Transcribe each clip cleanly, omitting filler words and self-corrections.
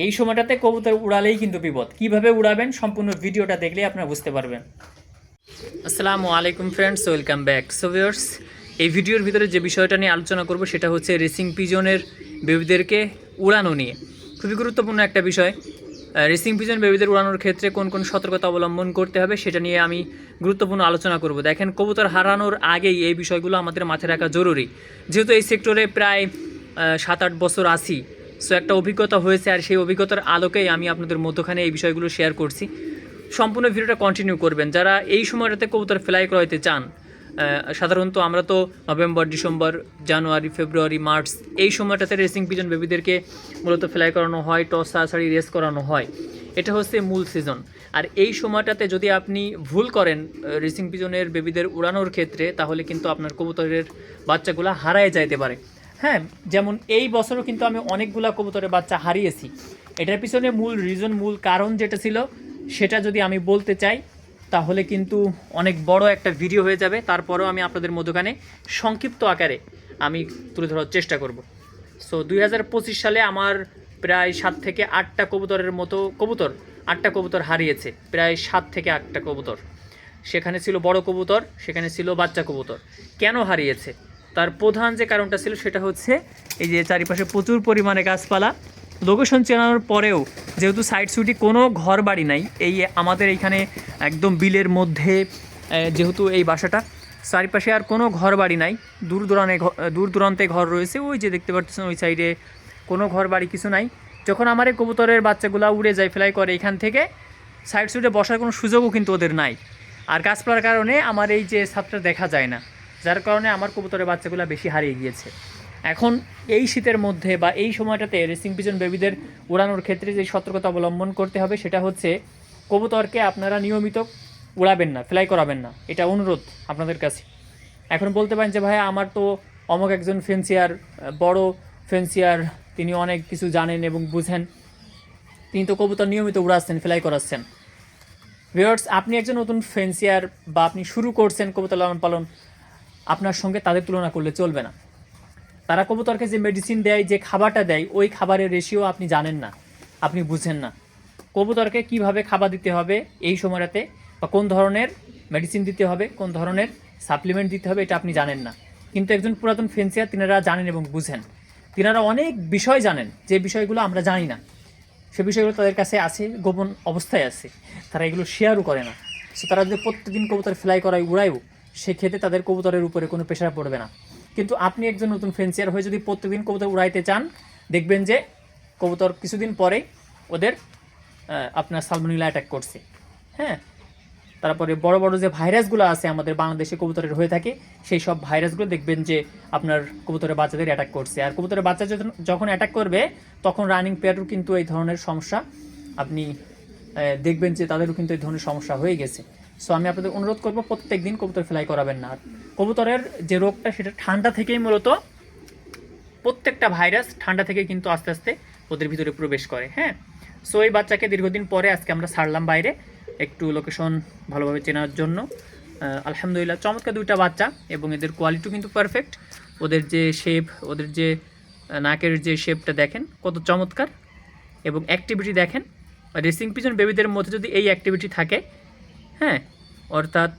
এই সময়টাতে কবুতর উড়ালেই কিন্তু বিপদ। কিভাবে উড়াবেন সম্পূর্ণ ভিডিওটা দেখলেই আপনারা বুঝতে পারবেন। আসসালামু আলাইকুম friends, welcome back. So viewers, এই ভিডিওর ভিতরে যে বিষয়টা নিয়ে আলোচনা করব সেটা হচ্ছে রেসিং পিজনের বেবিদেরকে উড়ানো নিয়ে। খুবই গুরুত্বপূর্ণ একটা বিষয়। রেসিং পিজন বেবিদের উড়ানোর ক্ষেত্রে কোন কোন সতর্কতা অবলম্বন করতে হবে সেটা নিয়ে আমি গুরুত্বপূর্ণ আলোচনা করব। দেখেন, কবুতর হারানোর আগেই এই বিষয়গুলো আমাদের মাথায় রাখা জরুরি, যেহেতু এই সেক্টরে প্রায় 7-8 বছর আছি। সো একটা অভিজ্ঞতা হয়েছে, আর সেই অভিজ্ঞতার আলোকেই আমি আপনাদের মধ্যখানে এই বিষয়গুলো শেয়ার করছি। সম্পূর্ণ ভিডিওটা কন্টিনিউ করবেন যারা এই সময়টাতে কবুতর ফ্লাই করাইতে চান। সাধারণত আমরা তো নভেম্বর, ডিসেম্বর, জানুয়ারি, ফেব্রুয়ারি, মার্চ এই সময়টাতে রেসিং পিজন বেবিদেরকে মূলত ফ্লাই করানো হয়, টস ছাড়াছাড়ি রেস করানো হয়। এটা হচ্ছে মূল সিজন। আর এই সময়টাতে যদি আপনি ভুল করেন রেসিং পিজনের বেবিদের উড়ানোর ক্ষেত্রে, তাহলে কিন্তু আপনার কবুতরের বাচ্চাগুলো হারায় যাইতে পারে। হ্যাঁ, যেমন এই বছরও কিন্তু আমি অনেকগুলা কবুতরের বাচ্চা হারিয়েছি। এটার পিছনে মূল রিজন, মূল কারণ যেটা ছিল সেটা যদি আমি বলতে চাই তাহলে কিন্তু অনেক বড় একটা ভিডিও হয়ে যাবে। তারপরেও আমি আপনাদের মধ্যখানে সংক্ষিপ্ত আকারে আমি তুলে ধরার চেষ্টা করব। সো 2025 সালে আমার প্রায় 7 থেকে 8টা কবুতরের মতো কবুতর, 8টা কবুতর হারিয়েছে। প্রায় 7 থেকে 8টা কবুতর। সেখানে ছিল বড় কবুতর, সেখানে ছিল বাচ্চা কবুতর। কেন হারিয়েছে তার প্রধান যে কারণটা ছিল সেটা হচ্ছে এই যে চারিপাশে প্রচুর পরিমাণে গাছপালা। লোকেশন চেনানোর পরেও যেহেতু সাইড সুইটি কোনো ঘর বাড়ি নাই, এই আমাদের এইখানে একদম বিলের মধ্যে যেহেতু এই বাসাটা, চারিপাশে আর কোনো ঘর বাড়ি নাই। দূর দূরান্তে ঘর রয়েছে, ওই যে দেখতে পাচ্ছেন ওই সাইডে কোনো ঘর বাড়ি কিছু নাই। যখন আমার এই কবুতরের বাচ্চাগুলো উড়ে যায় ফ্লাই করে এখান থেকে, সাইড সুইটে বসার কোনো সুযোগও কিন্তু ওদের নাই। আর গাছপালার কারণে আমার এই যে ছাদটা দেখা যায় না, যার কারণে আমার কবুতরের বাচ্চাগুলো বেশি হারিয়ে গিয়েছে। এখন এই শীতের মধ্যে বা এই সময়টাতে রেসিং পিজন বেবিদের উড়ানোর ক্ষেত্রে যে সতর্কতা অবলম্বন করতে হবে সেটা হচ্ছে কবুতরকে আপনারা নিয়মিত উড়াবেন না, ফ্লাই করাবেন না। এটা অনুরোধ আপনাদের কাছে। এখন বলতে পারেন যে ভাই আমার তো অমুক একজন ফেন্সিয়ার, বড় ফেন্সিয়ার, তিনি অনেক কিছু জানেন এবং বুঝেন, তিনি তো কবুতর নিয়মিত উড়াচ্ছেন, ফ্লাই করাচ্ছেন। ভিউয়ার্স, আপনি একজন নতুন ফেন্সিয়ার বা আপনি শুরু করছেন কবুতর লালন পালন, আপনার সঙ্গে তাদের তুলনা করলে চলবে না। তারা কবুতরকে যে মেডিসিন দেয়, যে খাবারটা দেয়, ওই খাবারের রেশিও আপনি জানেন না, আপনি বুঝেন না। কবুতরকে কিভাবে খাবার দিতে হবে এই সময়টাতে, বা কোন ধরনের মেডিসিন দিতে হবে, কোন ধরনের সাপ্লিমেন্ট দিতে হবে, এটা আপনি জানেন না। কিন্তু একজন পুরাতন ফেন্সিয়ার তিনারা জানেন এবং বুঝেন। তিনারা অনেক বিষয় জানেন, যে বিষয়গুলো আমরা জানি না। সে বিষয়গুলো তাদের কাছে আছে, গোপন অবস্থায় আছে, তারা এগুলো শেয়ারও করে না। সো তারা যদি প্রত্যেকদিন কবুতর ফ্লাই করায়, উড়ায়ও, সেক্ষেত্রে তাদের কবুতরের উপরে কোনো প্রেশার পড়বে না। কিন্তু আপনি একজন নতুন ফেন্সিয়ার হয়ে যদি প্রত্যেকদিন কবুতর উড়াইতে চান, দেখবেন যে কবুতর কিছুদিন পরেই ওদের আপনার সালমোনেলা অ্যাটাক করছে। হ্যাঁ, তারপরে বড় বড় যে ভাইরাসগুলো আছে আমাদের বাংলাদেশে কবুতরের হয়ে থাকে, সেই সব ভাইরাসগুলো দেখবেন যে আপনার কবুতরের বাচ্চাদের অ্যাটাক করছে। আর কবুতরের বাচ্চা যখন অ্যাটাক করবে, তখন রানিং পেয়ারও কিন্তু এই ধরনের সমস্যা আপনি দেখবেন যে তাদেরও কিন্তু এই ধরনের সমস্যা হয়ে গেছে। সো আমি আপনাদের অনুরোধ করবো প্রত্যেক দিন কবুতর ফ্লাই করাবেন না। আর কবুতরের যে রোগটা সেটা ঠান্ডা থেকেই মূলত, প্রত্যেকটা ভাইরাস ঠান্ডা থেকে কিন্তু আস্তে আস্তে ওদের ভিতরে প্রবেশ করে। হ্যাঁ, সো এই বাচ্চাকে দীর্ঘদিন পরে আজকে আমরা ছাড়লাম বাইরে একটু লোকেশন ভালোভাবে চেনার জন্য। আলহামদুলিল্লাহ চমৎকার দুইটা বাচ্চা, এবং এদের কোয়ালিটিও কিন্তু পারফেক্ট। ওদের যে শেপ, ওদের যে নাকের যে শেপটা দেখেন কত চমৎকার, এবং অ্যাক্টিভিটি দেখেন। রেসিং পিজন বেবিদের মধ্যে যদি এই অ্যাক্টিভিটি থাকে, হ্যাঁ, অর্থাৎ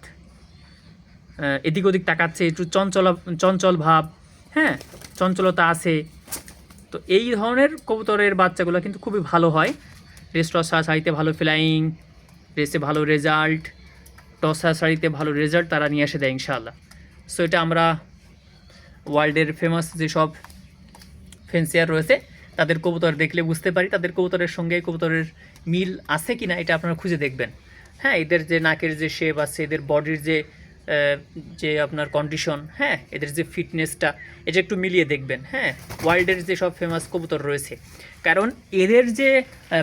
এদিক ওদিক তাকাচ্ছে, একটু চঞ্চল ভাব, হ্যাঁ, চঞ্চলতা আছে, তো এই ধরনের কবুতরের বাচ্চাগুলো কিন্তু খুবই ভালো হয়। রেস টস সারিতে ভালো ফ্লাইং, রেসে ভালো রেজাল্ট, টসা সারিতে ভালো রেজাল্ট তারা নিয়ে এসে দেয় ইনশাআল্লাহ। সো এটা আমরা ওয়ার্ল্ডের ফেমাস যেসব ফেন্সিয়ার রয়েছে তাদের কবুতর দেখলে বুঝতে পারি, তাদের কবুতরের সঙ্গে কবুতরের মিল আছে কি না এটা আপনারা খুঁজে দেখবেন। হ্যাঁ, এদের যে নাকের যে শেপ আছে, এদের বডির যে যে আপনার কন্ডিশন, হ্যাঁ, এদের যে ফিটনেসটা, এটা একটু মিলিয়ে দেখবেন। হ্যাঁ, ওয়ার্ল্ডের যে সব ফেমাস কবুতর রয়েছে, কারণ এদের যে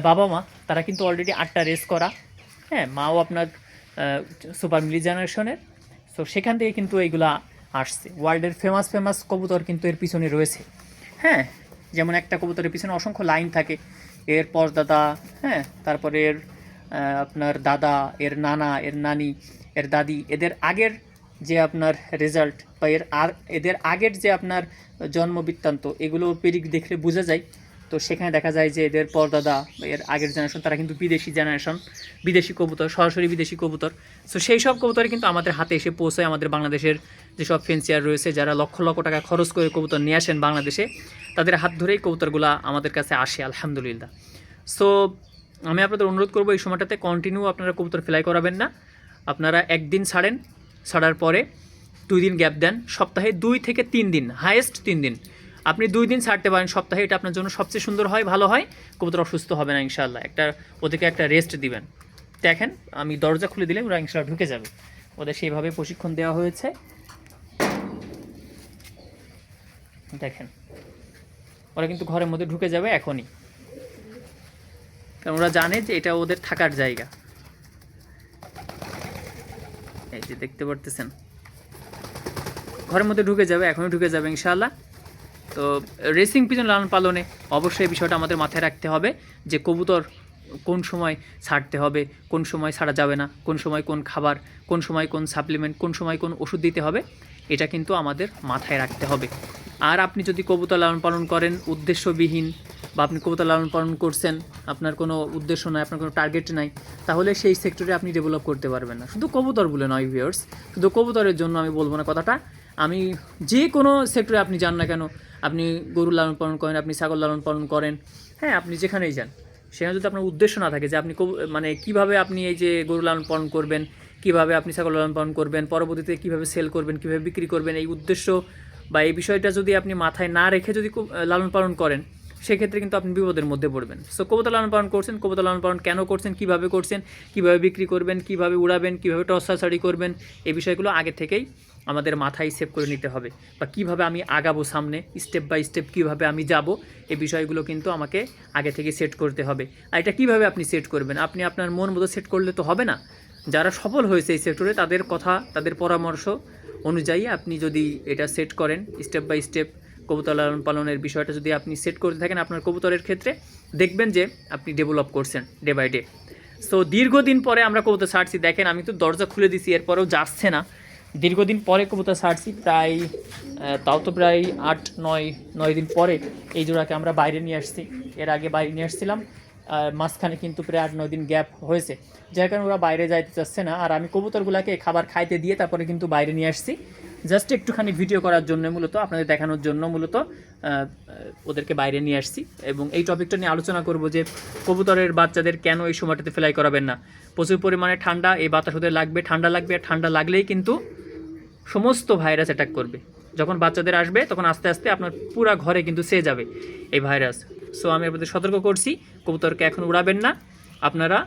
বাবা মা তারা কিন্তু অলরেডি 8টা রেস করা। হ্যাঁ, মাও আপনার সুপার মিলি জেনারেশনের। সো সেখান থেকে কিন্তু এইগুলা আসছে। ওয়ার্ল্ডের ফেমাস কবুতর কিন্তু এর পিছনে রয়েছে। হ্যাঁ, যেমন একটা কবুতরের পিছনে অসংখ্য লাইন থাকে, এর পরদাদা, হ্যাঁ, তারপরে এর আপনার দাদা, এর নানা, এর নানি, এর দাদি, এদের আগের যে আপনার রেজাল্ট বা এদের আগের যে আপনার জন্ম বৃত্তান্ত, এগুলো পেরিক দেখলে বোঝা যায়। তো তো সেখানে দেখা যায় যে এদের পরদাদা এর আগের জেনারেশন তারা কিন্তু বিদেশি জেনারেশন, বিদেশি কবুতর, সরাসরি বিদেশি কবুতর। সো সেই সব কবুতর কিন্তু আমাদের হাতে এসে পৌঁছায়। আমাদের বাংলাদেশের যেসব ফেন্সিয়ার রয়েছে যারা লক্ষ লক্ষ টাকা খরচ করে কবুতর নিয়ে আসেন বাংলাদেশে, তাদের হাত ধরেই কবুতরগুলো আমাদের কাছে আসে আলহামদুলিল্লাহ। সো আমি আপনাদের অনুরোধ করবো এই সময়টাতে কন্টিনিউ আপনারা কবুতর ফ্লাই করাবেন না। আপনারা একদিন ছাড়েন, ছাড়ার পরে 2 দিন গ্যাপ দেন, সপ্তাহে 2 থেকে 3 দিন, হায়েস্ট 3 দিন। আপনি 2 দিন ছাড়তে পারেন সপ্তাহে, এটা আপনার জন্য সবচেয়ে সুন্দর হয়, ভালো হয়। কবুতর অসুস্থ হবে না ইনশাআল্লাহ। ওদেরকে একটা রেস্ট দিবেন। দেখেন আমি দরজা খুলে দিলে ওরা ইনশাআল্লাহ ঢুকে যাবে। ওদের সেইভাবে প্রশিক্ষণ দেওয়া হয়েছে। দেখেন ওরা কিন্তু ঘরের মধ্যে ঢুকে যাবে এখনই, কারণ ওরা জানে যে এটা ওদের থাকার জায়গা। এই যে দেখতে পারতেছেন ঘরের মধ্যে ঢুকে যাবে, এখনই ঢুকে যাবে ইনশাআল্লাহ। তো রেসিং পিজন লালন পালনে অবশ্যই এই বিষয়টা আমাদের মাথায় রাখতে হবে যে কবুতর কোন সময় ছাড়তে হবে, কোন সময় ছাড়া যাবে না, কোন সময় কোন খাবার, কোন সময় কোন সাপ্লিমেন্ট, কোন সময় কোন ওষুধ দিতে হবে, এটা কিন্তু আমাদের মাথায় রাখতে হবে। আর আপনি যদি কবুতর লালন পালন করেন উদ্দেশ্যবিহীন, বা আপনি কবুতর লালন পালন করছেন আপনার কোনো উদ্দেশ্য নাই, আপনার কোনো টার্গেট নাই, তাহলে সেই সেক্টরে আপনি ডেভেলপ করতে পারবেন না। শুধু কবুতর বলে নয় ভিউয়ার্স, শুধু কবুতরের জন্য আমি বলবো না কথাটা, আমি যে কোনো সেক্টরে আপনি যান না কেন, আপনি গরু লালন পালন করেন, আপনি ছাগল লালন পালন করেন, হ্যাঁ আপনি যেখানেই যান, সেখানে যদি আপনার উদ্দেশ্য না থাকে যে আপনি মানে কীভাবে আপনি এই যে গরু লালন পালন করবেন, কীভাবে আপনি ছাগল লালন পালন করবেন, পরবর্তীতে কীভাবে সেল করবেন, কীভাবে বিক্রি করবেন, এই উদ্দেশ্য বা এই বিষয়টা যদি আপনি মাথায় না রেখে যদি লালন পালন করেন, সেক্ষেত্রে কিন্তু আপনি বিপদের মধ্যে পড়বেন। সো কবুতর লালন পালন করছেন, কবুতর লালন পালন কেন করছেন, কীভাবে করছেন, কীভাবে বিক্রি করবেন, কীভাবে উড়াবেন, কীভাবে টসাছাড়ি করবেন, এই বিষয়গুলো আগে থেকেই আমাদের মাথায় সেভ করে নিতে হবে। বা কীভাবে আমি আগাবো সামনে, স্টেপ বাই স্টেপ কীভাবে আমি যাব, এই বিষয়গুলো কিন্তু আমাকে আগে থেকে সেট করতে হবে। আর এটা কীভাবে আপনি সেট করবেন, আপনি আপনার মন মতো সেট করলে তো হবে না। যারা সফল হয়েছে এই সেক্টরে তাদের কথা, তাদের পরামর্শ অনুযায়ী আপনি যদি এটা সেট করেন, স্টেপ বাই স্টেপ কবুতর লালন পালনের বিষয়টা যদি আপনি সেট করতে থাকেন আপনার কবুতরের ক্ষেত্রে, দেখবেন যে আপনি ডেভেলপ করছেন ডে বাই ডে। সো দীর্ঘদিন পরে আমরা কবুতর ছাড়ছি, দেখেন আমি তো দরজা খুলে দিছি এরপরেও যাচ্ছে না। দীর্ঘদিন পরে কবুতর ছাড়ছি, প্রায় তাও তো প্রায় 8-9 দিন পরে এই জোড়াকে আমরা বাইরে নিয়ে আসছি। এর আগে বাইরে নিয়ে আসছিলাম, মাঝখানে কিন্তু প্রায় 8-9 দিন গ্যাপ হয়েছে, যার কারণে ওরা বাইরে যাইতে চাচ্ছে না। আর আমি কবুতরগুলোকে খাবার খাইতে দিয়ে তারপরে কিন্তু বাইরে নিয়ে আসছি, জাস্ট একটুখানি ভিডিও করার জন্য, মূলত আপনাদের দেখানোর জন্য মূলত ওদেরকে বাইরে নিয়ে আসছি। এবং এই টপিকটা নিয়ে আলোচনা করব যে কবুতরের বাচ্চাদের কেন এই সময়টাতে ফ্লাই করাবেন না। প্রচুর পরিমাণে ঠান্ডা, এই বাতাস ওদের লাগবে, ঠান্ডা লাগবে, আর ঠান্ডা লাগলেই কিন্তু সমস্ত ভাইরাস অ্যাটাক করবে। যখন বাচ্চাদের আসবে তখন আস্তে আস্তে আপনার পুরো ঘরে কিন্তু সেয়ে যাবে এই ভাইরাস। সো আমি আপনাদের সতর্ক করছি, কবুতরকে এখন উড়াবেন না, আপনারা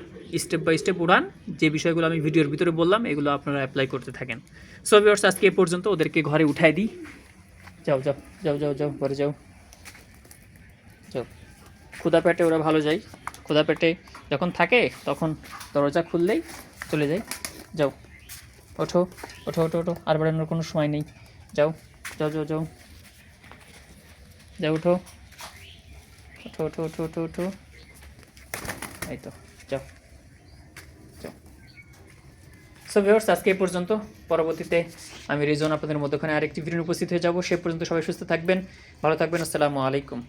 স্টেপ বাই স্টেপ উড়ান। যে বিষয়গুলো আমি ভিডিওর ভিতরে বললাম এগুলো আপনারা অ্যাপ্লাই করতে থাকেন। সো ভিউয়ার্স আজকে এ পর্যন্ত, ওদেরকে ঘরে উঠাই দিই। যাও যাও যাও যাও যাও ঘরে যাও যাও। ক্ষুধা পেটে ওরা ভালো যায়, ক্ষুধা পেটে যখন থাকে তখন দরজা খুললেই চলে যায়। যাও ওঠো ওঠো ওঠো ওঠো, আর বাড়ানোর কোনো সময় নেই। যাও যাও যাও যাও যাও, ওঠো ওঠো ওঠো ওঠো ওঠো ওঠো, এই তো যাও যাও। সো ভিউয়ার্স আজকে এই পর্যন্ত, পরবর্তীতে আমি রিজন আপনাদের মধ্যখানে আরেকটি ভিডিও উপস্থিত হয়ে যাব। সে পর্যন্ত সবাই সুস্থ থাকবেন, ভালো থাকবেন। আসসালামু আলাইকুম।